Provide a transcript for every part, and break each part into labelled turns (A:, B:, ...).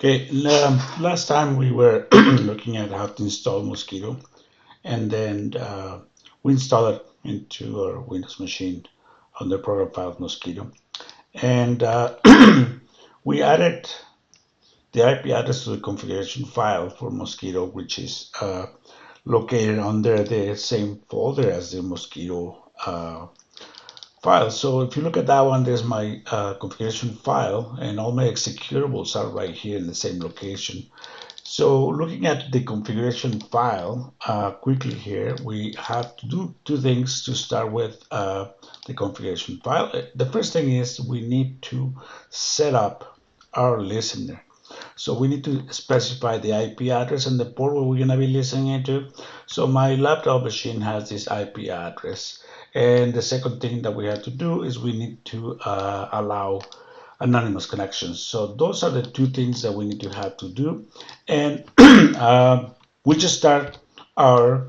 A: Okay, last time we were looking at how to install Mosquitto, and then we installed it into our Windows machine on the program file Mosquitto, and we added the IP address to the configuration file for Mosquitto, which is located under the same folder as the Mosquitto file. So if you look at that one, there's my configuration file, and all my executables are right here in the same location. So looking at the configuration file quickly here, we have to do two things to start with the configuration file. The first thing is we need to set up our listener. So we need to specify the IP address and the port where we're going to be listening into. So my laptop machine has this IP address. And the second thing that we have to do is we need to allow anonymous connections. So those are the two things that we need to have to do. And we just start our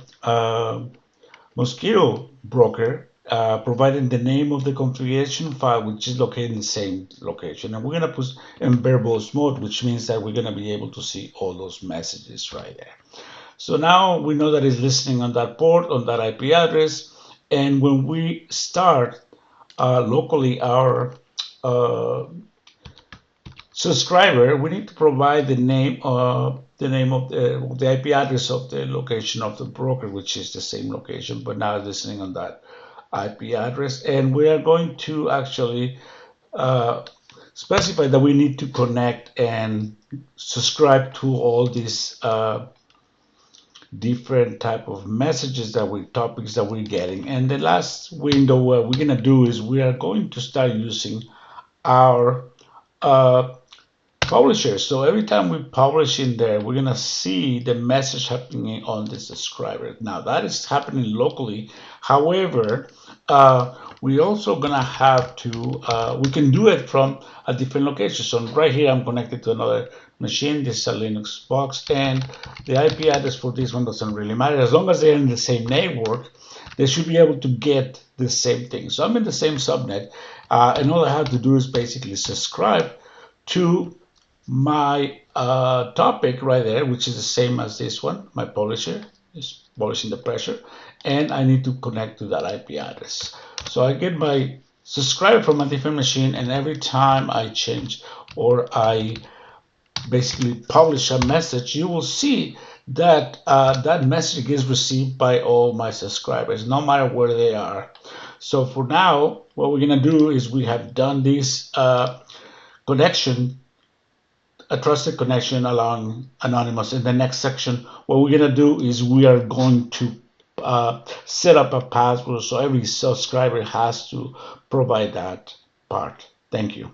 A: Mosquitto broker, providing the name of the configuration file, which is located in the same location. And we're going to put in verbose mode, which means that we're going to be able to see all those messages right there. So now we know that it's listening on that port, on that IP address. And when we start locally our subscriber, we need to provide the name of the IP address of the location of the broker, which is the same location, but now listening on that IP address. And we are going to actually specify that we need to connect and subscribe to all these different type of messages that we topics that we're getting. And the last window what we're gonna do is we are going to start using our publishers. So every time we publish in there, we're gonna see the message happening on the subscriber. Now that is happening locally. However, we also gonna have to, we can do it from a different location. So right here, I'm connected to another machine. This is a Linux box, and the IP address for this one doesn't really matter. As long as they're in the same network, they should be able to get the same thing. So I'm in the same subnet, and all I have to do is basically subscribe to my topic right there, which is the same as this one. My publisher is publishing the pressure, and I need to connect to that IP address. So I get my subscriber from a different machine, and every time I change or I basically publish a message, you will see that that message is received by all my subscribers, no matter where they are. So for now, what we're gonna do is we have done this connection, a trusted connection allowing anonymous. In the next section, what we're going to do is we are going to set up a password, so every subscriber has to provide that part. Thank you.